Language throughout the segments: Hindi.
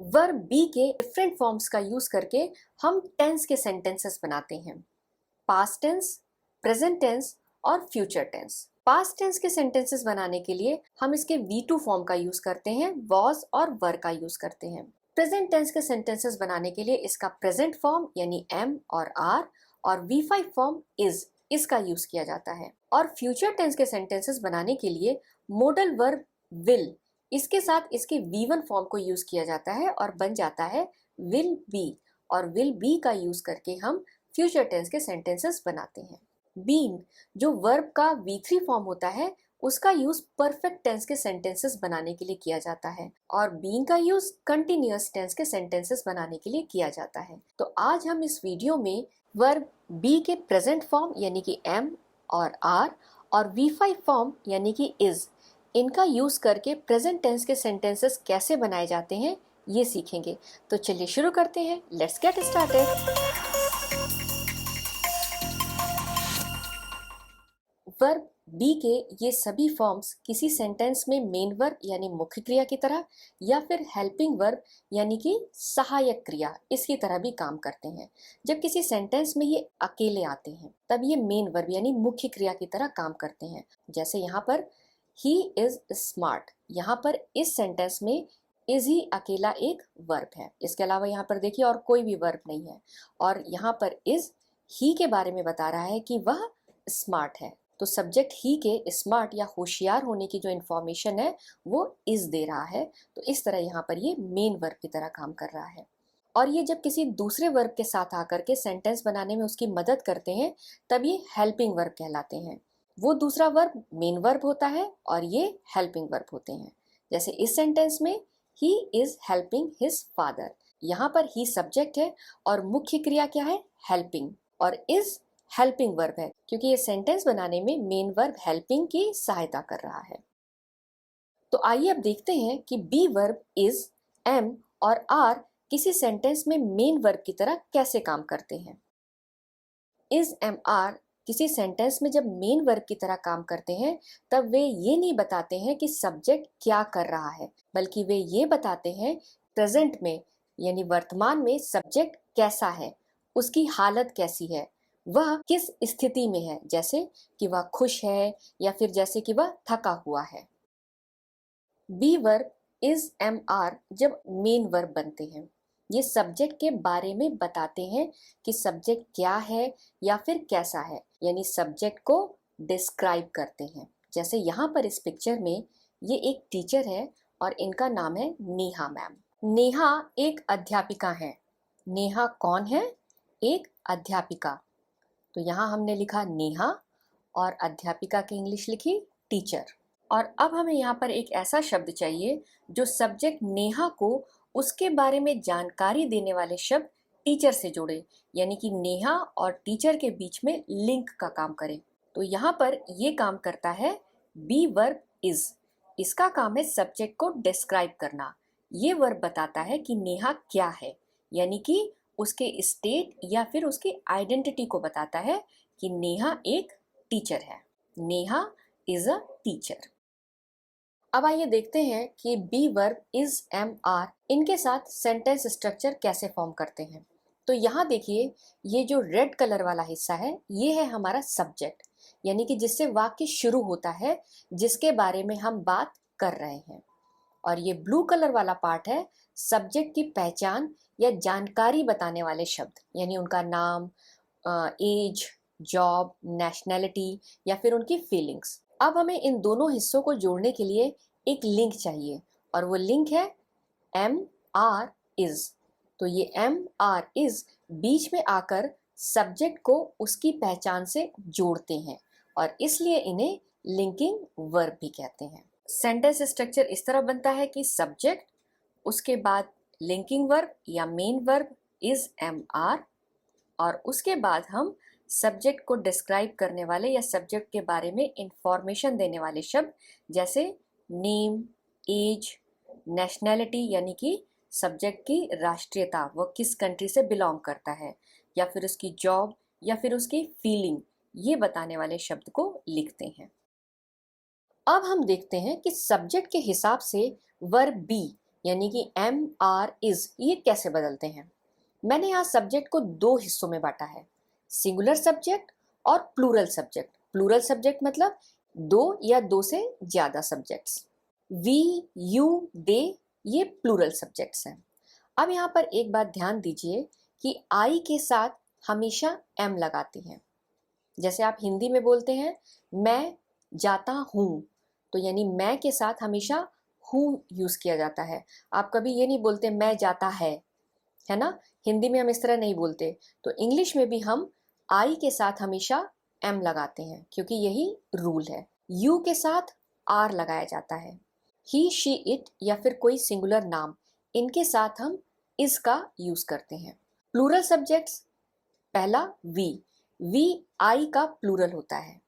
वर्ब बी के डिफरेंट फॉर्म्स का यूज करके हम टेंस के सेंटेंसेस बनाते हैं। पास्ट टेंस, प्रेजेंट टेंस और फ्यूचर टेंस। पास्ट टेंस के सेंटेंसेस बनाने के लिए हम इसके V2 फॉर्म का यूज करते हैं, वॉज और वर का यूज करते हैं। प्रेजेंट टेंस के सेंटेंसेस बनाने के लिए इसका प्रेजेंट फॉर्म यानी एम और आर और V5 फॉर्म इज इसका यूज किया जाता है। और फ्यूचर टेंस के सेंटेंसेस बनाने के लिए मोडल वर्ब विल, इसके साथ इसके V1 फॉर्म को यूज किया जाता है और बन जाता है विल बी। और विल बी का यूज करके हम फ्यूचर टेंस के सेंटेंसेस बनाते हैं। बीन, जो वर्ब का V3 फॉर्म होता है, उसका यूज परफेक्ट टेंस के सेंटेंसेस बनाने के लिए किया जाता है और बीइंग का यूज कंटिन्यूअस टेंस के सेंटेंसेस बनाने के लिए किया जाता है। तो आज हम इस वीडियो में वर्ब बी के प्रेजेंट फॉर्म यानी कि एम और आर और V5 फॉर्म यानी कि इज, इनका यूज करके प्रेजेंट टेंस के सेंटेंसेस कैसे बनाए जाते हैं ये सीखेंगे। तो चलिए शुरू करते हैं। Let's get started. Verb B के ये सभी फॉर्म्स किसी सेंटेंस में मेन वर्ब यानी मुख्य क्रिया की तरह या फिर हेल्पिंग वर्ब यानी कि सहायक क्रिया इसकी तरह भी काम करते हैं। जब किसी सेंटेंस में ये अकेले आते हैं तब ये मेन वर्ब यानी मुख्य क्रिया की तरह काम करते हैं। जैसे यहाँ पर ही इज स्मार्ट, यहाँ पर इस सेंटेंस में इज ही अकेला एक वर्ब है, इसके अलावा यहाँ पर देखिए और कोई भी वर्ब नहीं है। और यहाँ पर इज ही के बारे में बता रहा है कि वह स्मार्ट है, तो सब्जेक्ट ही के स्मार्ट या होशियार होने की जो इन्फॉर्मेशन है वो इज दे रहा है। तो इस तरह यहाँ पर ये मेन वर्ब की तरह काम कर रहा है। और ये जब किसी दूसरे वर्ब के साथ आकर के सेंटेंस बनाने में उसकी मदद करते हैं तब ये हेल्पिंग वर्ब कहलाते हैं। वो दूसरा वर्ब मेन वर्ब होता है और ये हेल्पिंग वर्ब होते हैं। जैसे इस सेंटेंस में he is helping his father, यहाँ पर ही सब्जेक्ट है और मुख्य क्रिया क्या है, हेल्पिंग, और इज हेल्पिंग वर्ब है क्योंकि ये सेंटेंस बनाने में मेन वर्ब हेल्पिंग की सहायता कर रहा है। तो आइए अब देखते हैं कि बी वर्ब इज, एम और आर किसी सेंटेंस में मेन वर्ब की तरह कैसे काम करते हैं। इज एम आर किसी सेंटेंस में जब मेन वर्ब की तरह काम करते हैं तब वे ये नहीं बताते हैं कि सब्जेक्ट क्या कर रहा है, बल्कि वे ये बताते हैं प्रेजेंट में यानी वर्तमान में सब्जेक्ट कैसा है, उसकी हालत कैसी है, वह किस स्थिति में है, जैसे कि वह खुश है या फिर जैसे कि वह थका हुआ है। Be verb is am are जब मेन वर्ब बनते हैं ये सब्जेक्ट के बारे में बताते हैं कि सब्जेक्ट क्या है या फिर कैसा है, यानी सब्जेक्ट को डिस्क्राइब करते हैं। जैसे यहाँ पर इस पिक्चर में ये एक टीचर है और इनका नाम है नेहा मैम। नेहा एक अध्यापिका है। नेहा कौन है, एक अध्यापिका। तो यहाँ हमने लिखा नेहा और अध्यापिका की इंग्लिश लिखी टीचर। और अब हमें यहाँ पर एक ऐसा शब्द चाहिए जो सब्जेक्ट नेहा को उसके बारे में जानकारी देने वाले शब्द टीचर से जोड़े, यानी कि नेहा और टीचर के बीच में लिंक का काम करे। तो यहाँ पर ये काम करता है बी वर्ब इज। इसका काम है सब्जेक्ट को डिस्क्राइब करना। ये वर्ब बताता है कि नेहा क्या है, यानी कि उसके स्टेट या फिर उसकी आइडेंटिटी को बताता है कि नेहा एक टीचर है। Neha is a teacher. अब आइए देखते हैं कि be verb is am are इनके साथ सेंटेंस स्ट्रक्चर कैसे फॉर्म करते हैं। तो यहाँ देखिए ये जो रेड कलर वाला हिस्सा है ये है हमारा सब्जेक्ट, यानी कि जिससे वाक्य शुरू होता है, जिसके बारे में हम बात कर रहे हैं। और ये ब्लू कलर वाला पार्ट है सब्जेक्ट की पहचान या जानकारी बताने वाले शब्द, यानी उनका नाम, एज, जॉब, नेशनैलिटी या फिर उनकी फीलिंग्स। अब हमें इन दोनों हिस्सों को जोड़ने के लिए एक लिंक चाहिए और वो लिंक है एम आर इज। तो ये एम आर इज बीच में आकर सब्जेक्ट को उसकी पहचान से जोड़ते हैं और इसलिए इन्हें लिंकिंग वर्ब भी कहते हैं। सेंटेंस स्ट्रक्चर इस तरह बनता है कि सब्जेक्ट, उसके बाद लिंकिंग वर्ब या main verb is am are, और उसके बाद हम सब्जेक्ट को डिस्क्राइब करने वाले या सब्जेक्ट के बारे में इंफॉर्मेशन देने वाले शब्द जैसे नेम, एज, नेशनैलिटी यानी कि सब्जेक्ट की राष्ट्रीयता, वो किस कंट्री से बिलोंग करता है, या फिर उसकी जॉब या फिर उसकी फीलिंग, ये बताने वाले शब्द को लिखते हैं। अब हम देखते हैं कि सब्जेक्ट के हिसाब से वर्ब बी यानी कि एम आर इज, ये कैसे बदलते हैं? मैंने यहाँ सब्जेक्ट को दो हिस्सों में बांटा है, सिंगुलर सब्जेक्ट और प्लूरल सब्जेक्ट। प्लूरल सब्जेक्ट मतलब दो या दो से ज्यादा सब्जेक्ट्स। वी, यू, दे, ये प्लूरल सब्जेक्ट्स हैं। अब यहाँ पर एक बात ध्यान दीजिए कि आई के साथ हमेशा एम लगाती हैं। जैसे आप हिंदी में बोलते हैं मैं जाता हूँ, तो यानी मैं के साथ हमेशा हूँ यूज किया जाता है। आप कभी ये नहीं बोलते मैं जाता है ना? हिंदी में हम इस तरह नहीं बोलते। तो इंग्लिश में भी हम आई के साथ हमेशा एम लगाते हैं, क्योंकि यही रूल है। यू के साथ आर लगाया जाता है। ही, शी, इट या फिर कोई सिंगुलर नाम, इनके साथ हम इस का यूज करते हैं। प्लूरल सब्जेक्ट्स, पहला वी। वी आई का प्लूरल होता है,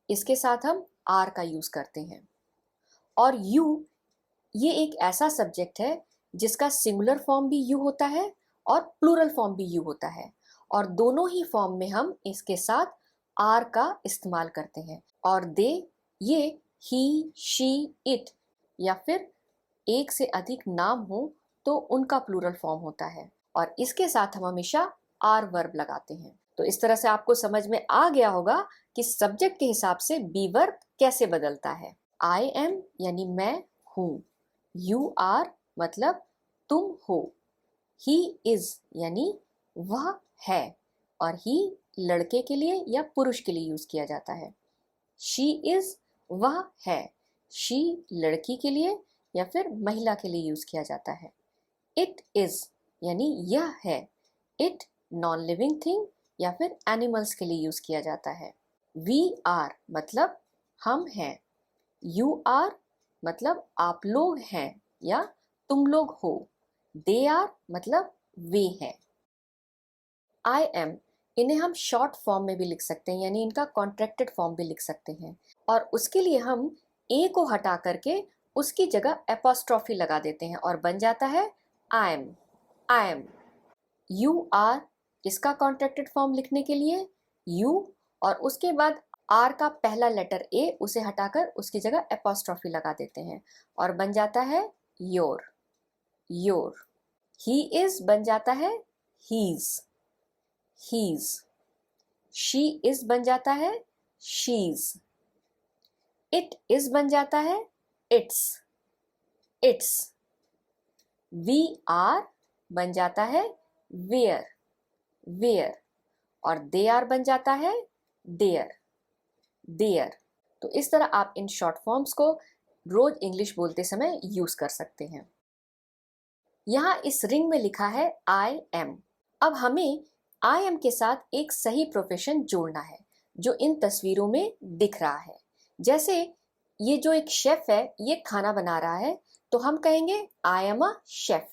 इसके साथ हम आर का यूज करते हैं। और यू, ये एक ऐसा सब्जेक्ट है जिसका सिंगुलर फॉर्म भी यू होता है और प्लूरल फॉर्म भी यू होता है, और दोनों ही फॉर्म में हम इसके साथ आर का इस्तेमाल करते हैं। और दे, ये ही, शी, इट या फिर एक से अधिक नाम हो तो उनका प्लूरल फॉर्म होता है, और इसके साथ हम हमेशा आर वर्ब लगाते हैं। तो इस तरह से आपको समझ में आ गया होगा कि सब्जेक्ट के हिसाब से बी वर्ब कैसे बदलता है। आई एम यानी मैं हूँ, यू आर मतलब तुम हो, ही इज यानी वह है, और ही लड़के के लिए या पुरुष के लिए यूज किया जाता है। शी इज, वह है, शी लड़की के लिए या फिर महिला के लिए यूज किया जाता है। इट इज यानी यह है, इट नॉन लिविंग थिंग या फिर एनिमल्स के लिए यूज किया जाता है। वी आर मतलब हम हैं, यू आर मतलब आप लोग हैं या तुम लोग हो, दे आर मतलब वे हैं। आई एम, इन्हें हम शॉर्ट फॉर्म में भी लिख सकते हैं, यानी इनका कॉन्ट्रैक्टेड फॉर्म भी लिख सकते हैं, और उसके लिए हम ए को हटा करके उसकी जगह एपोस्ट्रॉफी लगा देते हैं और बन जाता है I am. I am. You are, इसका कॉन्ट्रैक्टेड फॉर्म लिखने के लिए यू और उसके बाद आर का पहला लेटर ए, उसे हटाकर उसकी जगह एपोस्ट्रॉफी लगा देते हैं और बन जाता है योर। योर। ही इज बन जाता है हीज। हीज। शी इज बन जाता है शीज। इट इज बन जाता है इट्स। इट्स। वी आर बन जाता है वेयर। वेयर। और दे आर बन जाता है देयर। देयर। तो इस तरह आप इन शॉर्ट फॉर्म्स को रोज इंग्लिश बोलते समय यूज कर सकते हैं। यहां इस रिंग में लिखा है आई एम। अब हमें आई एम के साथ एक सही प्रोफेशन जोड़ना है जो इन तस्वीरों में दिख रहा है। जैसे ये जो एक शेफ है, ये खाना बना रहा है, तो हम कहेंगे आई एम अ शेफ।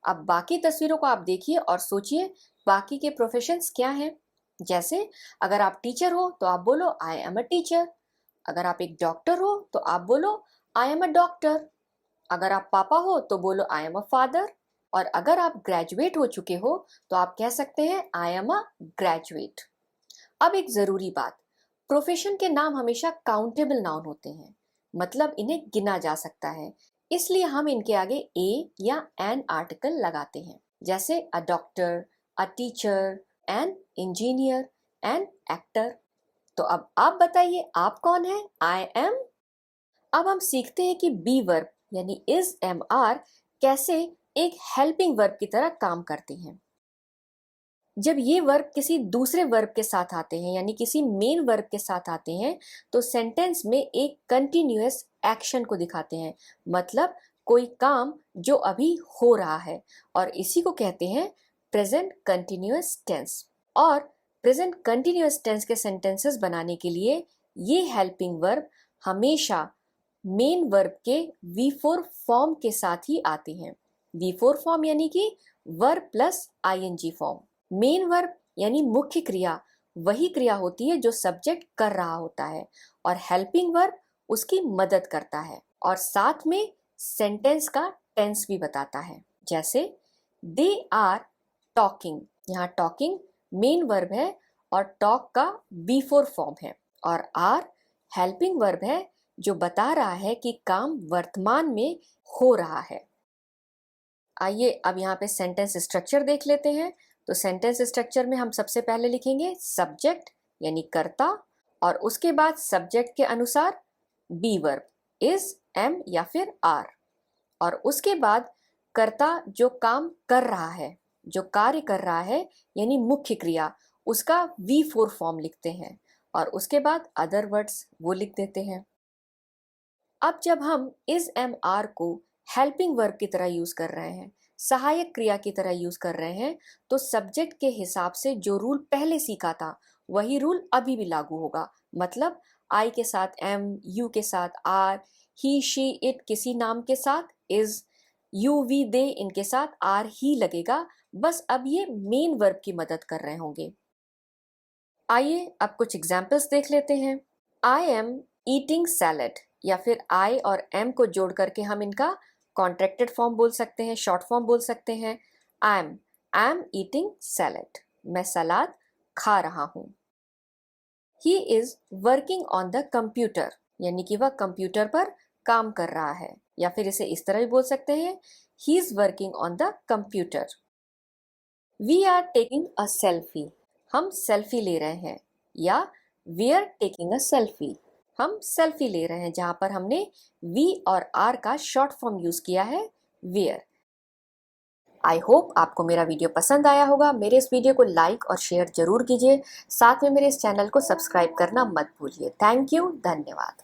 अब बाकी तस्वीरों को आप देखिए और सोचिए बाकी के प्रोफेशंस क्या हैं। जैसे अगर आप टीचर हो तो आप बोलो आई एम अ टीचर। अगर आप एक डॉक्टर हो तो आप बोलो आई एम अ डॉक्टर। अगर आप पापा हो तो बोलो आई एम अ फादर। और अगर आप ग्रेजुएट हो चुके हो तो आप कह सकते हैं आई एम अ ग्रेजुएट। अब एक जरूरी बात, प्रोफेशन के नाम हमेशा काउंटेबल नाउन होते हैं, मतलब इन्हें गिना जा सकता है, इसलिए हम इनके आगे ए या एन आर्टिकल लगाते हैं। जैसे a doctor, a teacher, an engineer, an actor. तो अब आप बताइए आप कौन है? I M. अब हम सीखते हैं कि बी वर्ब यानी इज, एम, आर कैसे एक हेल्पिंग वर्ब की तरह काम करते हैं। जब ये वर्ब किसी दूसरे वर्ब के साथ आते हैं यानी किसी मेन वर्ब के साथ आते हैं तो सेंटेंस में एक कंटिन्यूअस एक्शन को दिखाते हैं, मतलब कोई काम जो अभी हो रहा है, और इसी को कहते हैं प्रेजेंट कंटिन्यूअस टेंस। और प्रेजेंट कंटिन्यूअस टेंस के सेंटेंसेस बनाने के लिए ये हेल्पिंग वर्ब हमेशा मेन वर्ब के V4 फॉर्म के साथ ही आते हैं। V4 फॉर्म यानी कि verb plus ING form. Main verb यानी मुख्य क्रिया वही क्रिया होती है जो सब्जेक्ट कर रहा होता है, और हेल्पिंग वर्ब उसकी मदद करता है और साथ में सेंटेंस का टेंस भी बताता है। जैसे दे आर टॉकिंग, यहाँ टॉकिंग मेन वर्ब है और टॉक का V4 फॉर्म है, और आर हेल्पिंग वर्ब है जो बता रहा है कि काम वर्तमान में हो रहा है। आइए अब यहाँ पे सेंटेंस स्ट्रक्चर देख लेते हैं। तो सेंटेंस स्ट्रक्चर में हम सबसे पहले लिखेंगे सब्जेक्ट यानी कर्ता, और उसके बाद सब्जेक्ट के अनुसार बी वर्ब इज, एम या फिर आर, और उसके बाद कर्ता जो काम कर रहा है, जो कार्य कर रहा है यानी मुख्य क्रिया, उसका V4 फॉर्म लिखते हैं, और उसके बाद अदर वर्ड्स वो लिख देते हैं। अब जब हम इज एम आर को हेल्पिंग वर्ब की तरह यूज कर रहे हैं, सहायक क्रिया की तरह यूज कर रहे हैं, तो सब्जेक्ट के हिसाब से जो रूल पहले सीखा था वही रूल अभी भी लागू होगा। मतलब आई के साथ एम, यू के साथ आर, ही शी इट किसी नाम के साथ इज, यू वी दे इनके साथ आर ही लगेगा। बस अब ये मेन वर्ब की मदद कर रहे होंगे। आइए अब कुछ एग्जाम्पल्स देख लेते हैं। आई एम ईटिंग सैलड, या फिर आई और एम को जोड़ करके हम इनका कॉन्ट्रैक्टेड फॉर्म बोल सकते हैं, शॉर्ट फॉर्म बोल सकते हैं। आई एम ईटिंग सैलड, मैं सलाद खा रहा हूं। ही is working on the computer, यानी कि वह कंप्यूटर पर काम कर रहा है, या फिर इसे इस तरह भी बोल सकते हैं, he is working on the computer. We are taking a selfie, हम सेल्फी ले रहे हैं, या we are taking a selfie, हम सेल्फी ले रहे हैं, जहां पर हमने वी और आर का शॉर्ट फॉर्म यूज किया है वेयर। आई होप आपको मेरा वीडियो पसंद आया होगा। मेरे इस वीडियो को लाइक और शेयर जरूर कीजिए, साथ में मेरे इस चैनल को सब्सक्राइब करना मत भूलिए। थैंक यू, धन्यवाद।